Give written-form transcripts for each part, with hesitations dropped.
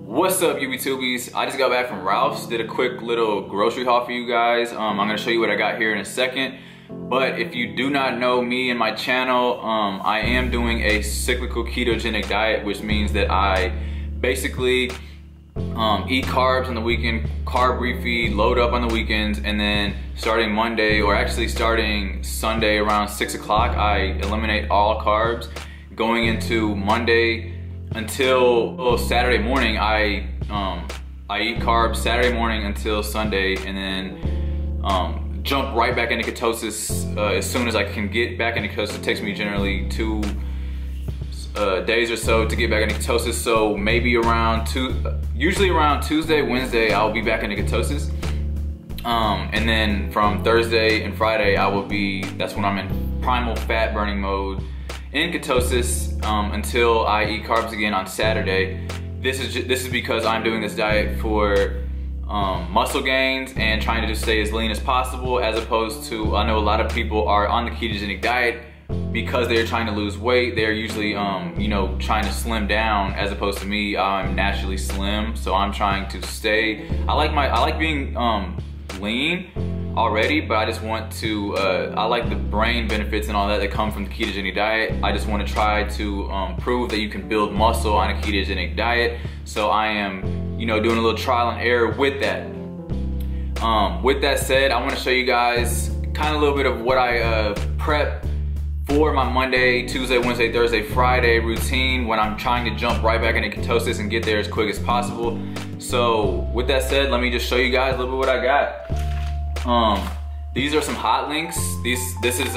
What's up, YouTubies? I just got back from Ralph's, did a quick little grocery haul for you guys. I'm gonna show you what I got here in a second. But if you do not know me and my channel, I am doing a cyclical ketogenic diet, which means that I basically eat carbs on the weekend, carb refeed, load up on the weekends, and then starting Monday, or actually starting Sunday around 6 o'clock, I eliminate all carbs. Going into Monday until Saturday morning, I eat carbs Saturday morning until Sunday, and then jump right back into ketosis as soon as I can get back into ketosis. It takes me generally 2 days or so to get back into ketosis. So maybe usually around Tuesday, Wednesday, I'll be back into ketosis. And then from Thursday and Friday, that's when I'm in primal fat burning mode in ketosis until I eat carbs again on Saturday. This is because I'm doing this diet for muscle gains and trying to just stay as lean as possible, as opposed to, I know a lot of people are on the ketogenic diet because they're trying to lose weight. They're usually trying to slim down, as opposed to me, I'm naturally slim, so I'm trying to stay. I like being lean already, but I just want to, I like the brain benefits and all that come from the ketogenic diet. I just want to try to prove that you can build muscle on a ketogenic diet. So I am, doing a little trial and error with that. With that said, I want to show you guys kind of a little bit of what I prep for my Monday, Tuesday, Wednesday, Thursday, Friday routine when I'm trying to jump right back into ketosis and get there as quick as possible. So with that said, let me just show you guys a little bit what I got. These are some hot links. This is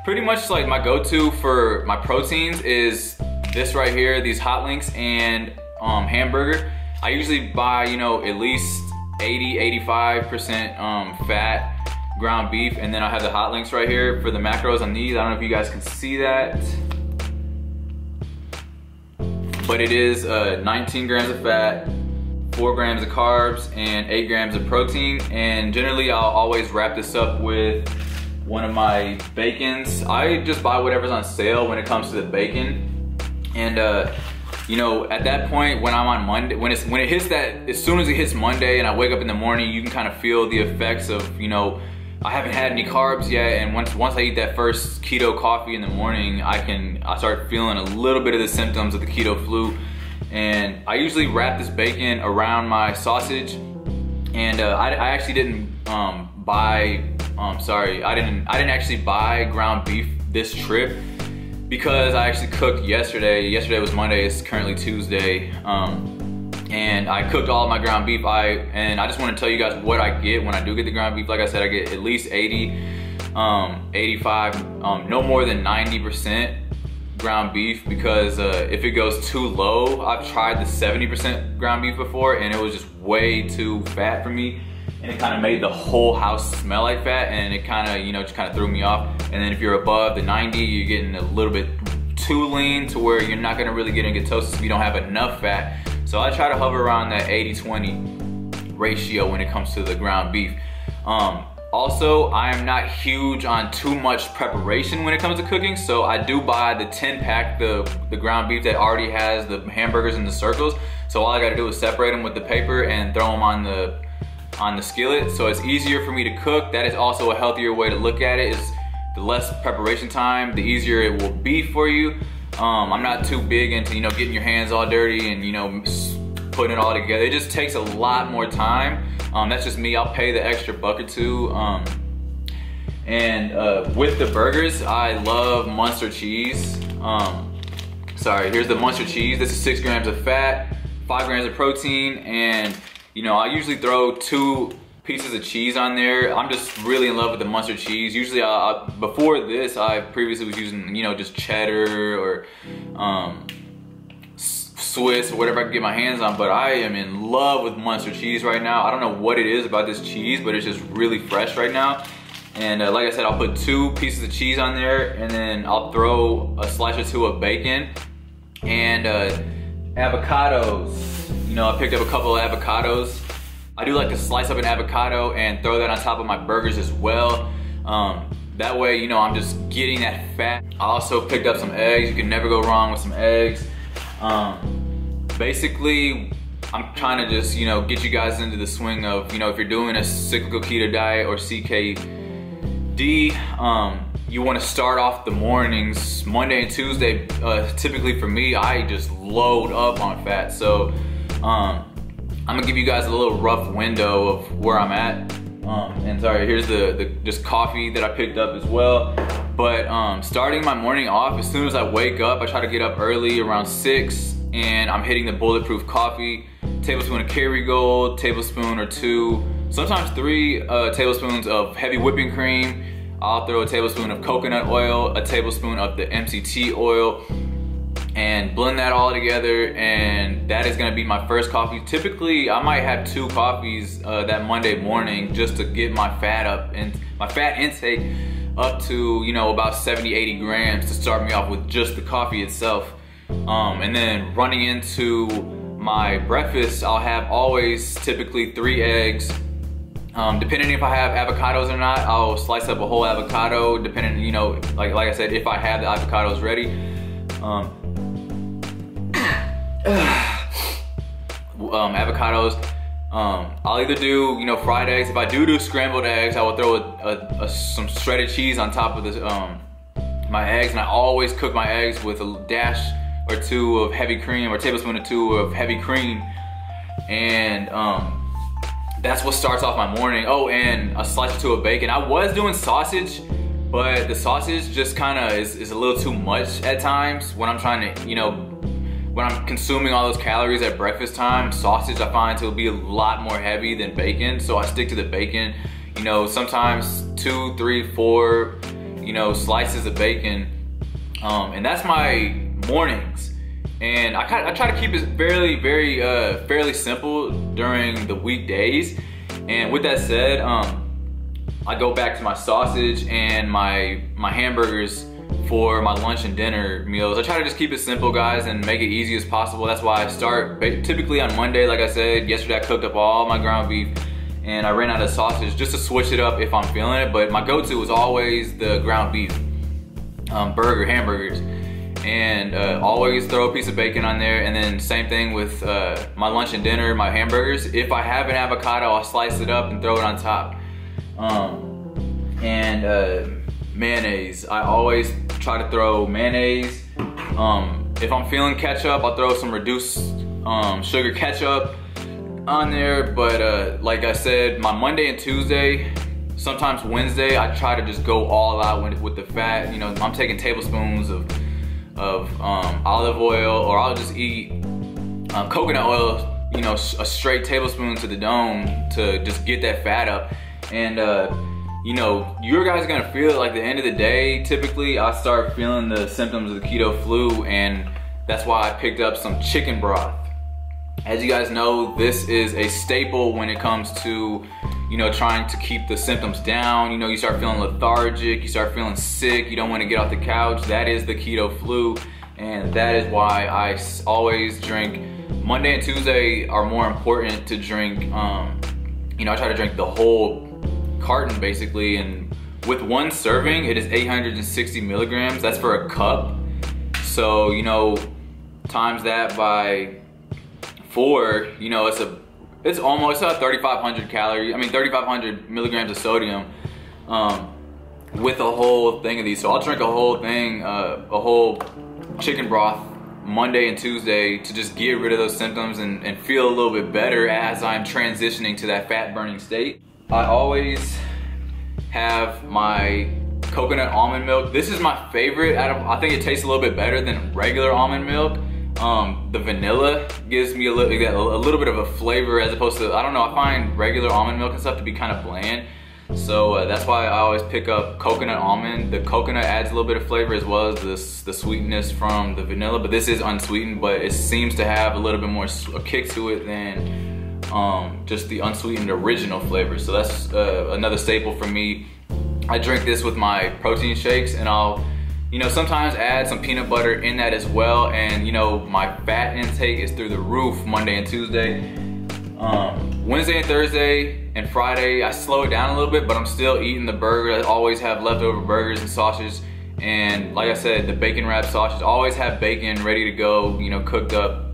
pretty much like my go-to for my proteins is this right here, these hot links and hamburger. I usually buy, at least 80-85% fat ground beef, and then I have the hot links right here for the macros on these. I don't know if you guys can see that, but it is 19 grams of fat, 4 grams of carbs, and 8 grams of protein. And generally I'll always wrap this up with one of my bacons. I just buy whatever's on sale when it comes to the bacon. And at that point, when I'm on Monday, when it hits that, as soon as it hits Monday and I wake up in the morning, you can kind of feel the effects of, I haven't had any carbs yet, and once I eat that first keto coffee in the morning, I start feeling a little bit of the symptoms of the keto flu. And I usually wrap this bacon around my sausage, and I actually didn't buy I didn't actually buy ground beef this trip because I actually cooked yesterday. Yesterday was Monday, it's currently Tuesday, and I cooked all of my ground beef. And I just want to tell you guys what I get when I do get the ground beef. Like I said, I get at least 80, 85, no more than 90% ground beef, because if it goes too low, I've tried the 70% ground beef before and it was just way too fat for me, and it kind of made the whole house smell like fat, and it kind of just kind of threw me off. And then if you're above the 90, you're getting a little bit too lean to where you're not going to really get in ketosis if you don't have enough fat. So I try to hover around that 80-20 ratio when it comes to the ground beef. Also, I am not huge on too much preparation when it comes to cooking, so I do buy the 10-pack, the ground beef that already has the hamburgers in the circles. So all I gotta do is separate them with the paper and throw them on the skillet, so it's easier for me to cook. That is also a healthier way to look at it, is the less preparation time, the easier it will be for you. I'm not too big into getting your hands all dirty and putting it all together. It just takes a lot more time. That's just me. I'll pay the extra buck or two. With the burgers, I love Munster cheese. Here's the Munster cheese. This is 6 grams of fat, 5 grams of protein, and I usually throw 2 pieces of cheese on there. I'm just really in love with the Munster cheese. Usually, before this, I previously was using just cheddar or Swiss or whatever I can get my hands on, but I am in love with Munster cheese right now. I don't know what it is about this cheese, but it's just really fresh right now. And like I said, I'll put 2 pieces of cheese on there, and then I'll throw a slice or 2 of bacon and avocados. I picked up a couple of avocados. I do like to slice up an avocado and throw that on top of my burgers as well. That way, I'm just getting that fat. I also picked up some eggs. You can never go wrong with some eggs. basically, I'm trying to just, you know, get you guys into the swing of, you know, if you're doing a cyclical keto diet or CKD, you want to start off the mornings, Monday and Tuesday. Typically for me, I just load up on fat. So I'm gonna give you guys a little rough window of where I'm at. And sorry, here's the just coffee that I picked up as well. But starting my morning off, as soon as I wake up, I try to get up early around 6, and I'm hitting the bulletproof coffee, tablespoon of Kerrygold, tablespoon or 2, sometimes 3 tablespoons of heavy whipping cream. I'll throw a tablespoon of coconut oil, a tablespoon of the MCT oil, and blend that all together, and that is gonna be my first coffee. Typically, I might have 2 coffees that Monday morning just to get my fat up and my fat intake up to, you know, about 70-80 grams to start me off with just the coffee itself. And then running into my breakfast, I'll have always typically 3 eggs. Depending if I have avocados or not, I'll slice up a whole avocado, depending, you know, like I said, if I have the avocados ready. Avocados, I'll either do, you know, fried eggs. If I do scrambled eggs, I will throw some shredded cheese on top of this, my eggs, and I always cook my eggs with a dash or 2 of heavy cream, or a tablespoon or 2 of heavy cream, and that's what starts off my morning. Oh, and a slice or 2 of bacon. I was doing sausage, but the sausage just kind of is a little too much at times when I'm trying to, you know, when I'm consuming all those calories at breakfast time. Sausage I find to be a lot more heavy than bacon, so I stick to the bacon. You know, sometimes 2, 3, 4, you know, slices of bacon, and that's my mornings. And I try to keep it fairly simple during the weekdays. And with that said, I go back to my sausage and my hamburgers for my lunch and dinner meals. I try to just keep it simple, guys, and make it easy as possible. That's why I start typically on Monday. Like I said, yesterday I cooked up all my ground beef, and I ran out of sausage just to switch it up if I'm feeling it. But my go-to is always the ground beef hamburgers. And always throw a piece of bacon on there, and then same thing with my lunch and dinner, my hamburgers. If I have an avocado, I'll slice it up and throw it on top. Mayonnaise, I always try to throw mayonnaise. If I'm feeling ketchup, I'll throw some reduced sugar ketchup on there. But like I said, my Monday and Tuesday, sometimes Wednesday, I try to just go all out with the fat. You know, I'm taking tablespoons of olive oil, or I'll just eat coconut oil, you know, a straight tablespoon to the dome to just get that fat up. And you know, you guys are gonna feel it like the end of the day. Typically I start feeling the symptoms of the keto flu, and that's why I picked up some chicken broth. As you guys know, this is a staple when it comes to, you know, trying to keep the symptoms down. You know, you start feeling lethargic, you start feeling sick, you don't want to get off the couch. That is the keto flu, and that is why I always drink. Monday and Tuesday are more important to drink. You know, I try to drink the whole carton basically, and with 1 serving, it is 860 milligrams. That's for a cup. So, you know, times that by 4, you know, it's almost 3,500 calories. I mean, 3,500 milligrams of sodium with a whole thing of these. So I'll drink a whole thing, a whole chicken broth Monday and Tuesday to just get rid of those symptoms and feel a little bit better as I'm transitioning to that fat burning state. I always have my coconut almond milk. This is my favorite. I think it tastes a little bit better than regular almond milk. The vanilla gives me a little bit of a flavor, as opposed to, I don't know, I find regular almond milk and stuff to be kind of bland. So that's why I always pick up coconut almond. The coconut adds a little bit of flavor as well as the sweetness from the vanilla, but this is unsweetened, but it seems to have a little bit more a kick to it than just the unsweetened original flavor. So that's another staple for me. I drink this with my protein shakes, and I'll, you know, sometimes add some peanut butter in that as well. And you know, my fat intake is through the roof Monday and Tuesday. Wednesday and Thursday and Friday, I slow it down a little bit, but I'm still eating the burger. I always have leftover burgers and sausage. And like I said, the bacon wrapped sausage, always have bacon ready to go, you know, cooked up.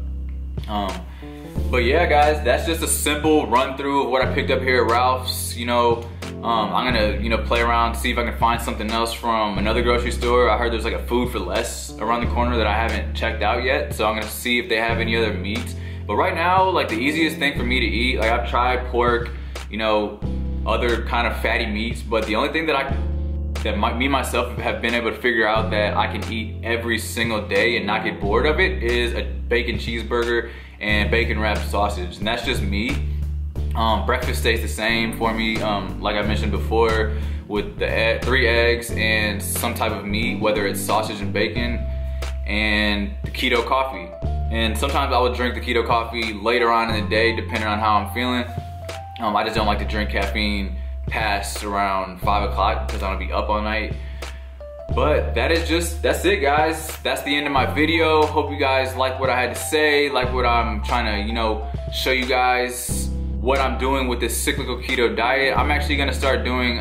But yeah, guys, that's just a simple run through of what I picked up here at Ralph's. You know, I'm gonna, play around, see if I can find something else from another grocery store. I heard there's like a Food for Less around the corner that I haven't checked out yet, so I'm gonna see if they have any other meats. But right now, like, the easiest thing for me to eat, like, I've tried pork, other kind of fatty meats, but the only thing that me myself have been able to figure out that I can eat every single day and not get bored of it is a bacon cheeseburger and bacon wrapped sausage, and that's just me. Breakfast stays the same for me, like I mentioned before, with the 3 eggs and some type of meat, whether it's sausage and bacon, and the keto coffee. And sometimes I will drink the keto coffee later on in the day, depending on how I'm feeling. I just don't like to drink caffeine past around 5 o'clock because I'm gonna be up all night. But that's it, guys. That's the end of my video. Hope you guys like what I had to say, like what I'm trying to, show you guys what I'm doing with this cyclical keto diet. I'm actually gonna start doing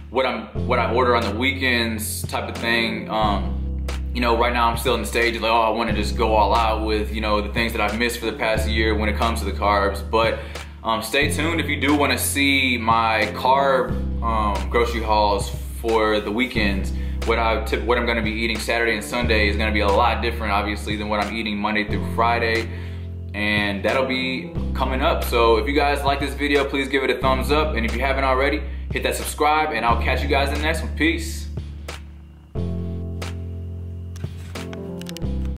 what I order on the weekends type of thing. Right now I'm still in the stage of like, I want to just go all out with, the things that I've missed for the past year when it comes to the carbs. But stay tuned if you do want to see my carb grocery hauls for the weekends. What I'm going to be eating Saturday and Sunday is going to be a lot different, obviously, than what I'm eating Monday through Friday. And that'll be coming up. So if you guys like this video, please give it a thumbs up. And if you haven't already, hit that subscribe, and I'll catch you guys in the next one. Peace.